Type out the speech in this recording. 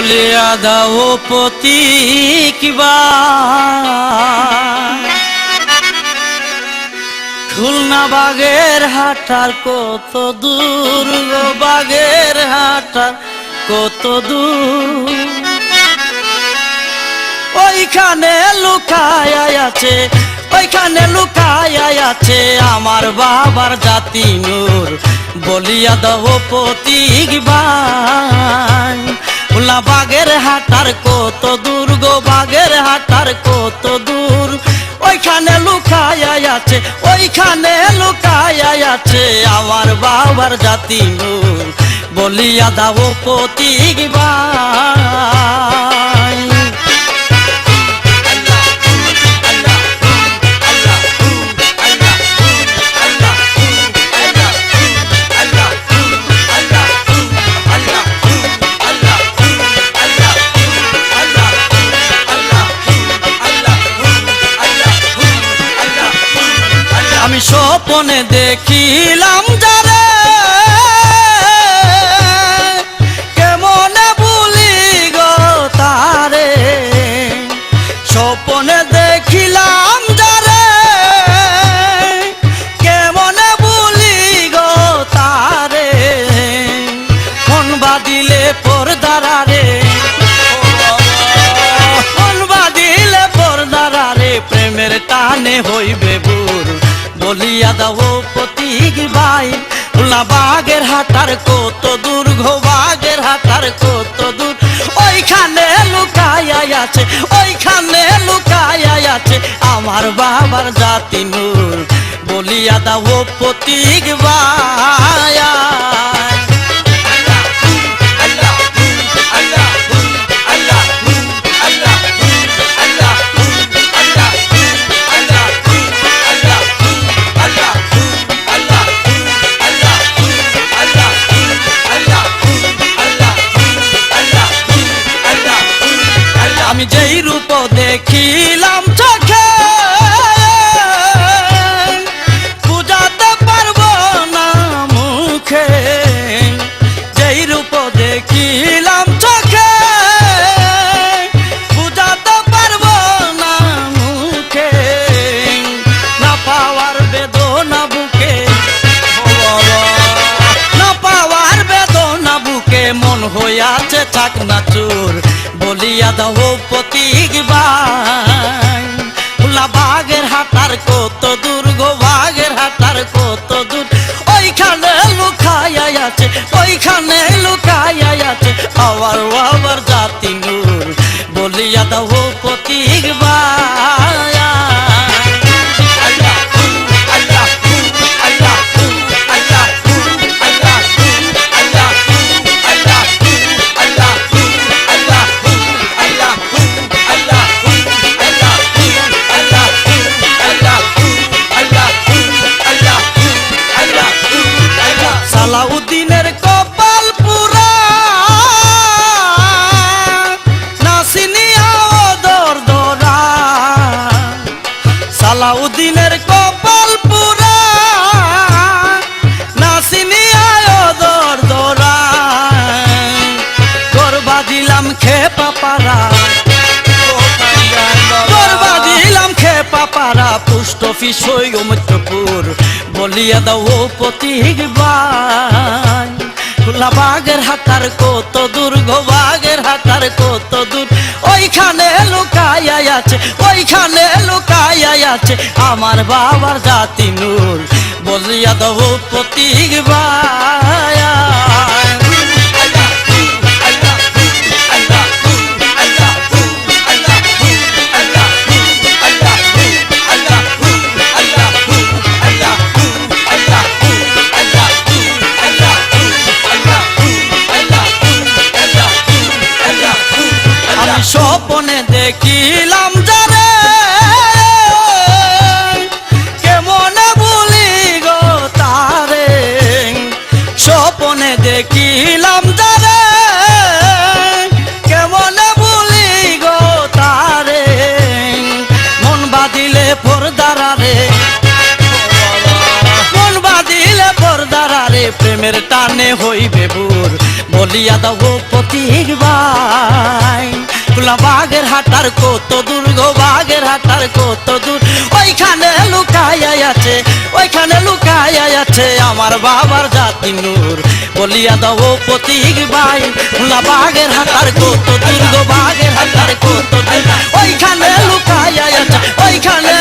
বলিয়া দাও প্রতীকবার খুলনা বাগের হাটার কত দূর গো, বাগের হাটার কত দূর, ওইখানে লুকায় আছে, ওইখানে লুকায় আছে আমার বাবার জাতি নূর। বলিয়া দাও প্রতীকবার খুলনা বাগের হাটার কত দূর গো, বাগের হাটার কত দূর, ওইখানে লুকায় আছে, ওইখানে লুকায় আছে আমার বাবার জাতি নূর। বলিয়া দাও প্রতীকবার আমি স্বপ্নে দেখিলাম যারে, কেমনে ভুলি গো তারে, স্বপ্নে দেখিলাম যারে, কেমনে ভুলি গো তারে, মন বাঁধিলে পরদারে, মন বাঁধিলে পরদারে, প্রেমের টানে হইবে বুর। বলিয়া দাও প্রতীকবার খুলনা বাগের হাটার কত দূর গো, বাগের হাটার কত দূর, ওইখানে লুকায় আছে, ওইখানে লুকায় আছে আমার বাবার জাতি নূর। বলিয়া দাও প্রতীকবার আমি যেই রূপ দেখিলাম চোখে বুঝাতে পারবো না মুখে, যেই রূপ দেখিলাম চোখে বুঝাতে পারবো না মুখে, না পাওয়ার বেদনা বুকে, না পাওয়ার বেদনা বুকে, মন হইয়াছে চাকনা চুর। বলিয়া দাও প্রতীকবার খুলনা বাগের হাটার কত দূর গো, বাগের হাটার কত দূর, ওইখানে লুকায় আছে, ওইখানে লুকায় আছে আমার বাবার জাতি নূর। বলিয়া দাও প্রতীকবার সালাউদ্দিনের কপাল পুরা নাসিনিয়া ওদর দরা, সালাউদ্দিনের কপাল পুরা নাসিনিয়া ওদর দরা, গরবা দিলাম খেপা পারা, গরবা দিলাম খেপা পারা, পুষ্ট অফিস মিত্রপুর। বলিয়া দাও প্রতীকবার খুলনা বাগের হাটার কত দূর গো, বাগের হাটার কত দূর, ওইখানে লুকায় আছে, ওইখানে লুকায় আছে আমার বাবার জাতি নূর। বলিয়া দাও প্রতীকবার স্বপ্নে দেখিলাম যারে, কেমনে ভুলি গো তারে, স্বপ্নে দেখিলাম যারে, কেমনে ভুলি গো তারে, মন বাঁধিলে পরদারে, মন বাঁধিলে পরদারে, প্রেমের টানে হইবে বুর। বলিয়া দাও প্রতীক ভাই বাগের হাটার কত দূর গো বাগের হাটার কত দূর ওইখানে লুকাইয়া আছে ওইখানে লুকাইয়া আছে আমার বাবার জাতি নূর বলিয়া দাও প্রতীক ভাই বাগের হাটার কত দূর গো বাগের হাটার কত দূর ওইখানে লুকাইয়া আছে ওইখানে